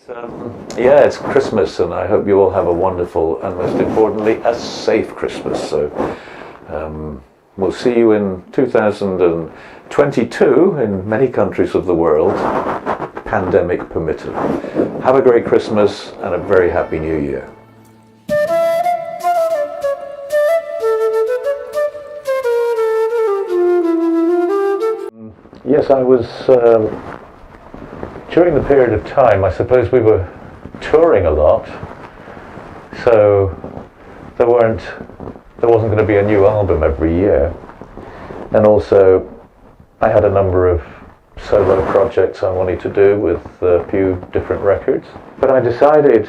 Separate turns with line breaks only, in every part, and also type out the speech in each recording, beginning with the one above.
Yeah, it's Christmas, and I hope you all have a wonderful and, most importantly, a safe Christmas. So we'll see you in 2022 in many countries of the world, pandemic permitted. Have a great Christmas and a very happy New Year. Yes, I was... during the period of time, I suppose we were touring a lot, so there wasn't going to be a new album every year, and also I had a number of solo projects I wanted to do with a few different records. But I decided,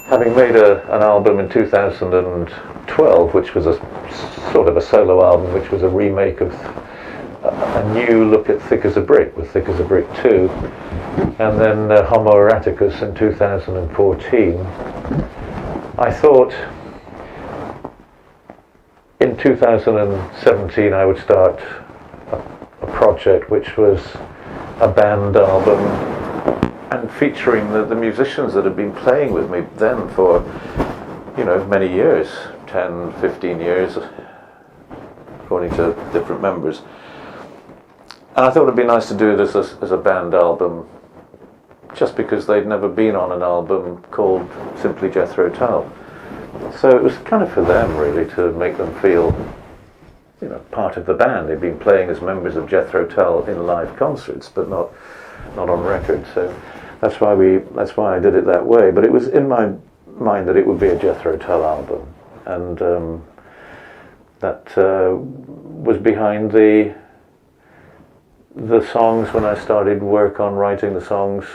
having made an album in 2012, which was a sort of a solo album, which was a remake of a new look at Thick as a Brick, with Thick as a Brick 2, and then Homo Eroticus in 2014. I thought in 2017 I would start a project which was a band album and featuring the musicians that had been playing with me then for, many years, 10, 15 years, according to different members. And I thought it'd be nice to do it as a band album, just because they'd never been on an album called simply Jethro Tull. So it was kind of for them, really, to make them feel, part of the band. They'd been playing as members of Jethro Tull in live concerts, but not on record. So that's why I did it that way. But it was in my mind that it would be a Jethro Tull album, and that was behind the songs when I started work on writing the songs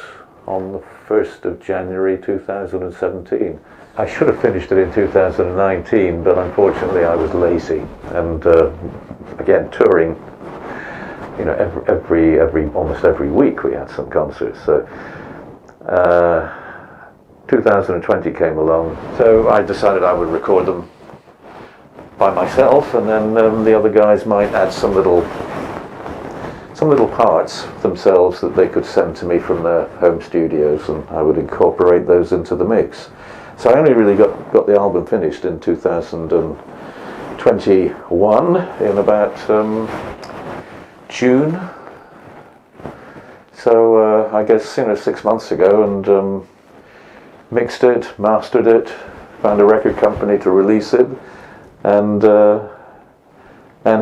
on the 1st of January 2017. I should have finished it in 2019, but unfortunately I was lazy, and again, touring, almost every week we had some concerts. So 2020 came along, so I decided I would record them by myself, and then the other guys might add some little parts themselves that they could send to me from their home studios, and I would incorporate those into the mix. So I only really got the album finished in 2021, in about June. So I guess 6 months ago, and mixed it, mastered it, found a record company to release it, and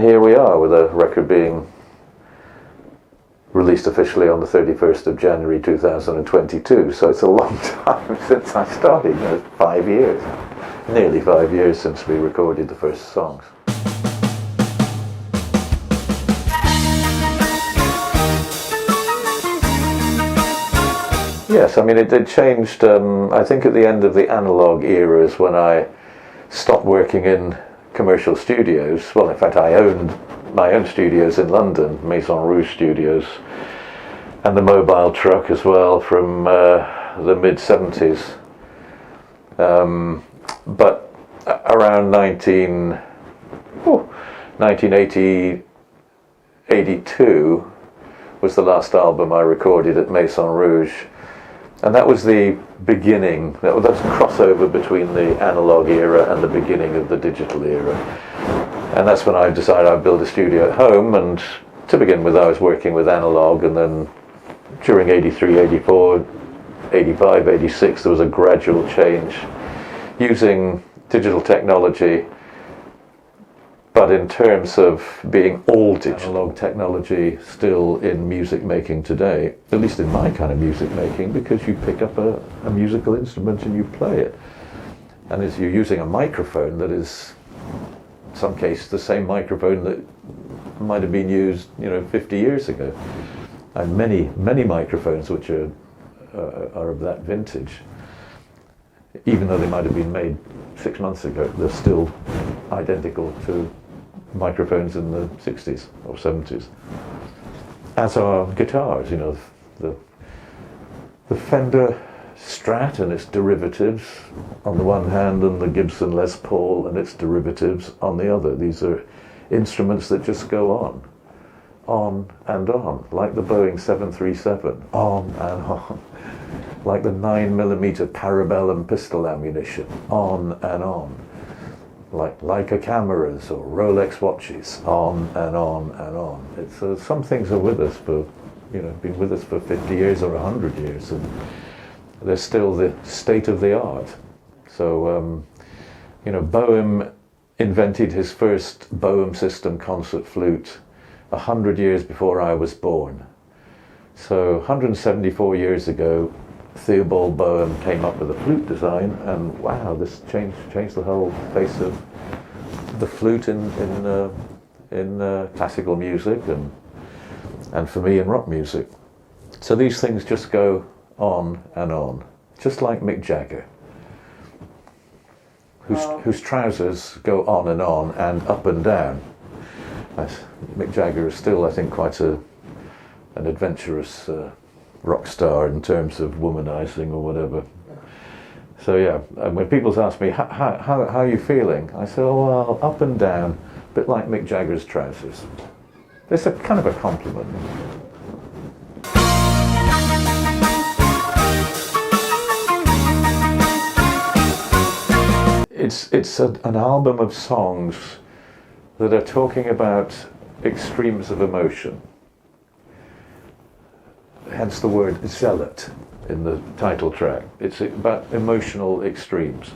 here we are with a record being released officially on the 31st of January 2022, so it's a long time since I started, 5 years, nearly 5 years since we recorded the first songs. Yes, it changed, I think at the end of the analog era is when I stopped working in commercial studios. Well, in fact, I owned my own studios in London, Maison Rouge Studios, and the Mobile Truck as well from the mid-70s. But around 1980, 82 was the last album I recorded at Maison Rouge. And that was the beginning, that's a crossover between the analog era and the beginning of the digital era. And that's when I decided I'd build a studio at home, and to begin with I was working with analog, and then during 83, 84, 85, 86 there was a gradual change using digital technology, but in terms of being all digital. Analog technology still in music making today, at least in my kind of music making, because you pick up a musical instrument and you play it. And as you're using a microphone that is, in some cases, the same microphone that might have been used, 50 years ago. And many microphones which are of that vintage, even though they might have been made 6 months ago, they're still identical to microphones in the 60s or 70s. As are guitars, the Fender Strat and its derivatives on the one hand, and the Gibson Les Paul and its derivatives on the other. These are instruments that just go on and on, like the Boeing 737, on and on. like the 9mm parabellum pistol ammunition, on and on. Like Leica cameras or Rolex watches, on and on and on. It's some things are with us for, been with us for 50 years or 100 years, and they're still the state of the art. So, Boehm invented his first Boehm system concert flute 100 years before I was born. So 174 years ago, Theobald Boehm came up with a flute design, and wow, this changed the whole face of the flute in classical music and for me in rock music. So these things just go on and on, just like Mick Jagger, whose trousers go on and up and down. Mick Jagger is still, I think, quite an adventurous rock star in terms of womanizing or whatever. So yeah, when people ask me, how are you feeling? I say, oh, well, up and down, a bit like Mick Jagger's trousers. It's a kind of a compliment. It's an album of songs that are talking about extremes of emotion. Hence the word zealot in the title track. It's about emotional extremes.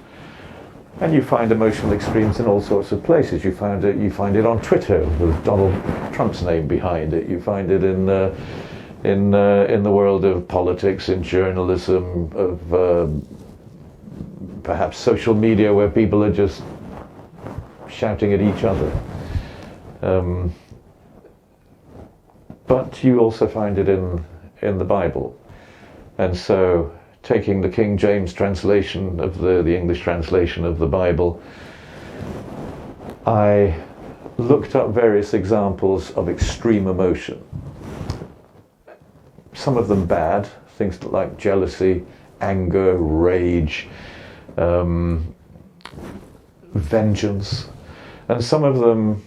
And you find emotional extremes in all sorts of places. You find it on Twitter with Donald Trump's name behind it. You find it in the world of politics, in journalism, of perhaps social media, where people are just shouting at each other. But you also find it in the Bible. And so, taking the King James translation of the English translation of the Bible, I looked up various examples of extreme emotion. Some of them bad, things like jealousy, anger, rage, vengeance, and some of them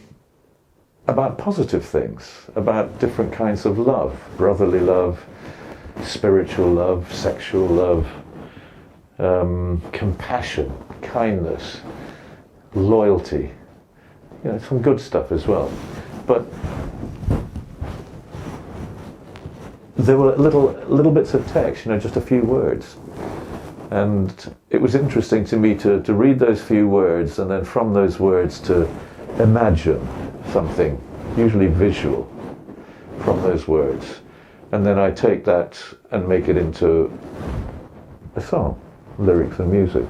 about positive things, about different kinds of love, brotherly love, spiritual love, sexual love, compassion, kindness, loyalty, some good stuff as well. But there were little bits of text, just a few words. And it was interesting to me to read those few words, and then from those words to imagine something, usually visual, from those words. And then I take that and make it into a song, lyrics and music.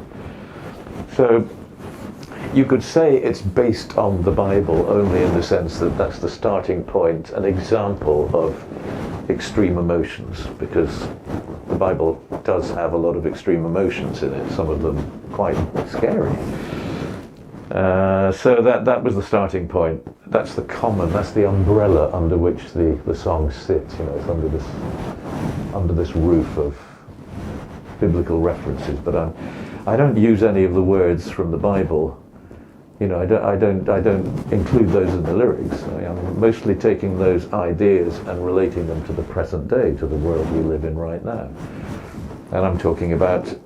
So you could say it's based on the Bible only in the sense that that's the starting point, an example of extreme emotions, because the Bible does have a lot of extreme emotions in it, some of them quite scary. So that was the starting point. That's the umbrella under which the songs sit. It's under this roof of biblical references. But I don't use any of the words from the Bible. I don't include those in the lyrics. I'm mostly taking those ideas and relating them to the present day, to the world we live in right now. And I'm talking about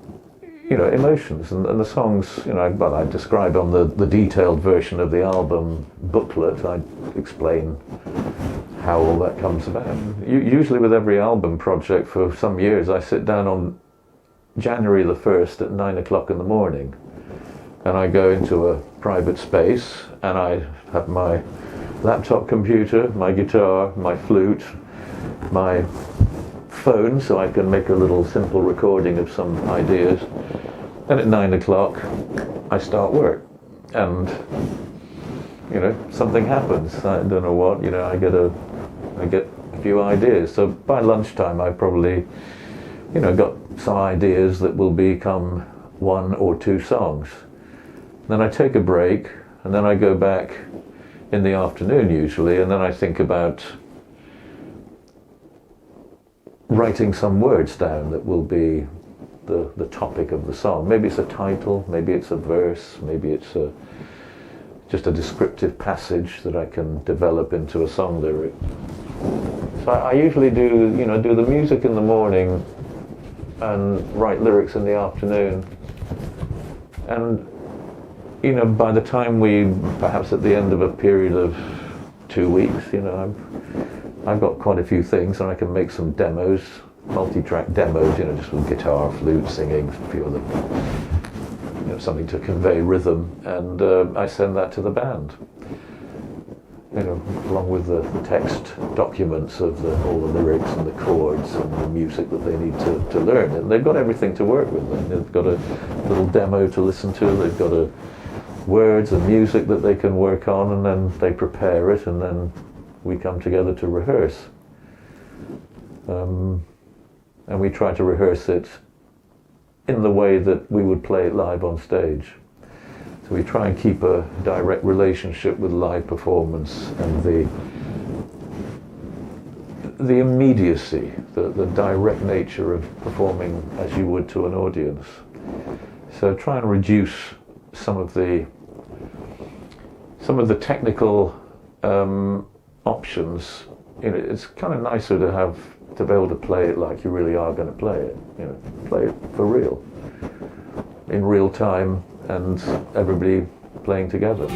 emotions, and the songs, I describe on the detailed version of the album booklet. I explain how all that comes about. Usually with every album project for some years, I sit down on January the 1st at 9 o'clock in the morning, and I go into a private space, and I have my laptop computer, my guitar, my flute, my phone, so I can make a little simple recording of some ideas. And at 9 o'clock, I start work, and something happens. I don't know what. I get a few ideas. So by lunchtime, I probably, got some ideas that will become 1 or 2 songs. Then I take a break, and then I go back in the afternoon usually, and then I think about writing some words down that will be the topic of the song. Maybe it's a title, maybe it's a verse, maybe it's just a descriptive passage that I can develop into a song lyric. So I usually do the music in the morning and write lyrics in the afternoon. And, you know, by the time perhaps at the end of a period of 2 weeks, you know, I've got quite a few things, and I can make some demos, multi-track demos, you know, just with guitar, flute, singing, a few of them, you know, something to convey rhythm, and I send that to the band, you know, along with the text documents of all the lyrics and the chords and the music that they need to learn. And they've got everything to work with. And they've got a little demo to listen to, they've got words and music that they can work on, and then they prepare it, and then we come together to rehearse. And we try to rehearse it in the way that we would play it live on stage. So we try and keep a direct relationship with live performance, and the immediacy, the direct nature of performing as you would to an audience. So try and reduce some of the technical options. You know, it's kind of nicer to be able to play it like you really are going to play it. You know, play it for real, in real time, and everybody playing together.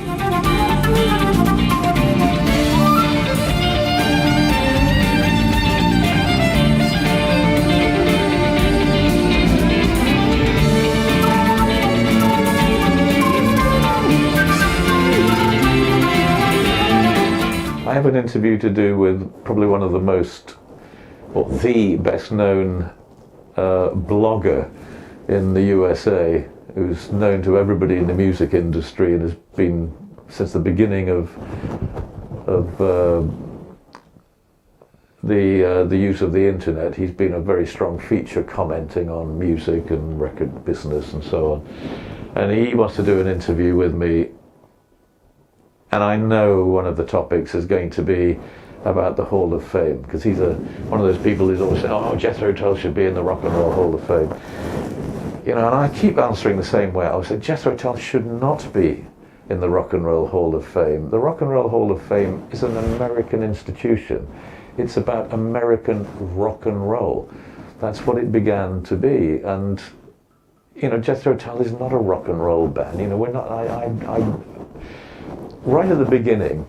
I have an interview to do with probably one of the the best known blogger in the USA, who's known to everybody in the music industry and has been since the beginning of the use of the internet. He's been a very strong feature commenting on music and record business and so on. And he wants to do an interview with me. And I know one of the topics is going to be about the Hall of Fame, because he's one of those people who's always saying, oh, Jethro Tull should be in the Rock and Roll Hall of Fame. You know, and I keep answering the same way. I say, Jethro Tull should not be in the Rock and Roll Hall of Fame. The Rock and Roll Hall of Fame is an American institution. It's about American rock and roll. That's what it began to be. And, you know, Jethro Tull is not a rock and roll band. You know, we're not, right at the beginning,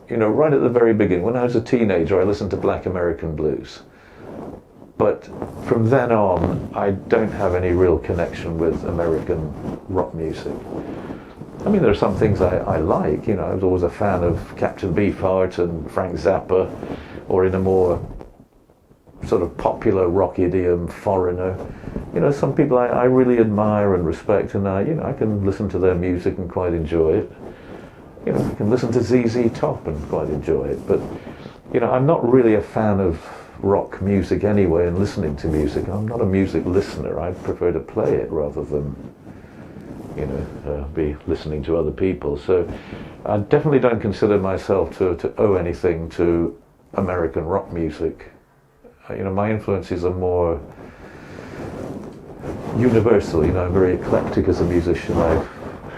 you know, right at the very beginning, when I was a teenager, I listened to Black American blues. But from then on, I don't have any real connection with American rock music. I mean, there are some things I like, you know, I was always a fan of Captain Beefheart and Frank Zappa, or in a more sort of popular rock idiom, Foreigner. You know, some people I really admire and respect, and I can listen to their music and quite enjoy it. You know, I can listen to ZZ Top and quite enjoy it, but, you know, I'm not really a fan of rock music anyway, and listening to music. I'm not a music listener. I prefer to play it rather than, you know, be listening to other people. So I definitely don't consider myself to owe anything to American rock music. You know, my influences are more universal. You know, I'm very eclectic as a musician. I've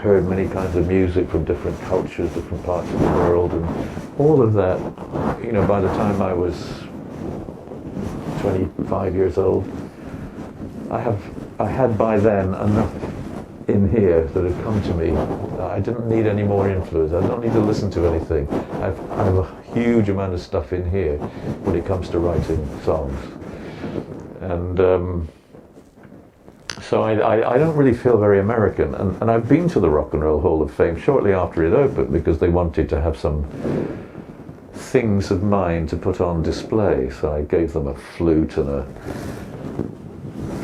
heard many kinds of music from different cultures, different parts of the world, and all of that, you know, by the time I was 25 years old, I had by then enough in here that had come to me. I didn't need any more influence. I don't need to listen to anything. I have a huge amount of stuff in here when it comes to writing songs. And so I don't really feel very American. And I've been to the Rock and Roll Hall of Fame shortly after it opened, because they wanted to have some things of mine to put on display. So I gave them a flute and a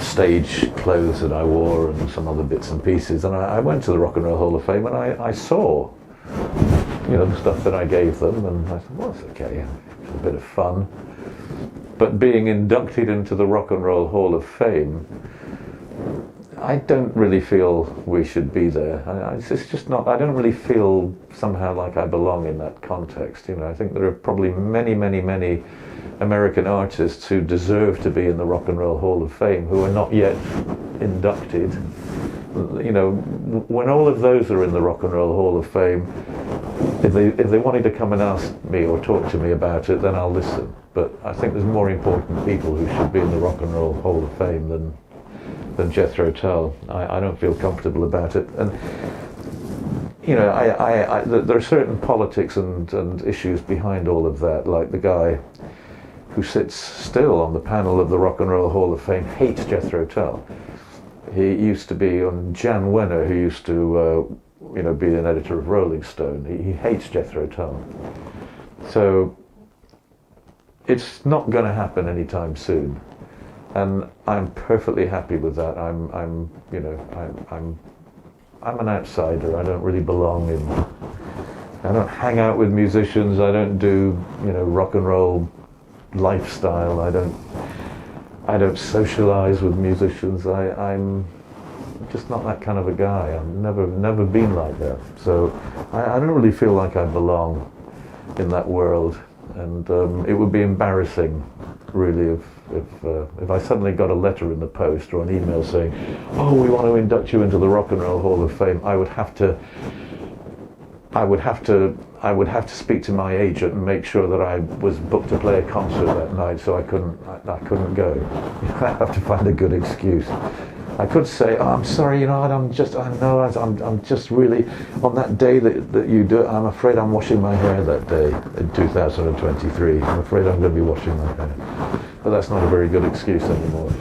stage clothes that I wore and some other bits and pieces. And I went to the Rock and Roll Hall of Fame, and I saw, you know, the stuff that I gave them, and I thought, well, it's okay, it's a bit of fun. But being inducted into the Rock and Roll Hall of Fame, I don't really feel we should be there. It's just not, I don't really feel somehow like I belong in that context. You know, I think there are probably many, many, many American artists who deserve to be in the Rock and Roll Hall of Fame who are not yet inducted. You know, when all of those are in the Rock and Roll Hall of Fame, if they wanted to come and ask me or talk to me about it, then I'll listen. But I think there's more important people who should be in the Rock and Roll Hall of Fame than than Jethro Tull. I don't feel comfortable about it. And you know, there are certain politics and issues behind all of that, like the guy who sits still on the panel of the Rock and Roll Hall of Fame hates Jethro Tull. He used to be on Jan Wenner, who used to you know, be an editor of Rolling Stone. He hates Jethro Tull. So it's not going to happen anytime soon, and I'm perfectly happy with that. I'm an outsider. I don't really belong in. I don't hang out with musicians. I don't do, you know, rock and roll lifestyle. I don't socialize with musicians. I'm just not that kind of a guy. I've never been like that. So I don't really feel like I belong in that world, and it would be embarrassing, really, if I suddenly got a letter in the post or an email saying, "Oh, we want to induct you into the Rock and Roll Hall of Fame." I would have to speak to my agent and make sure that I was booked to play a concert that night, so I couldn't go. I have to find a good excuse. I could say, "Oh, I'm sorry, you know, I'm just really, on that day that you do it, I'm afraid I'm washing my hair that day in 2023. I'm afraid I'm going to be washing my hair." But that's not a very good excuse anymore.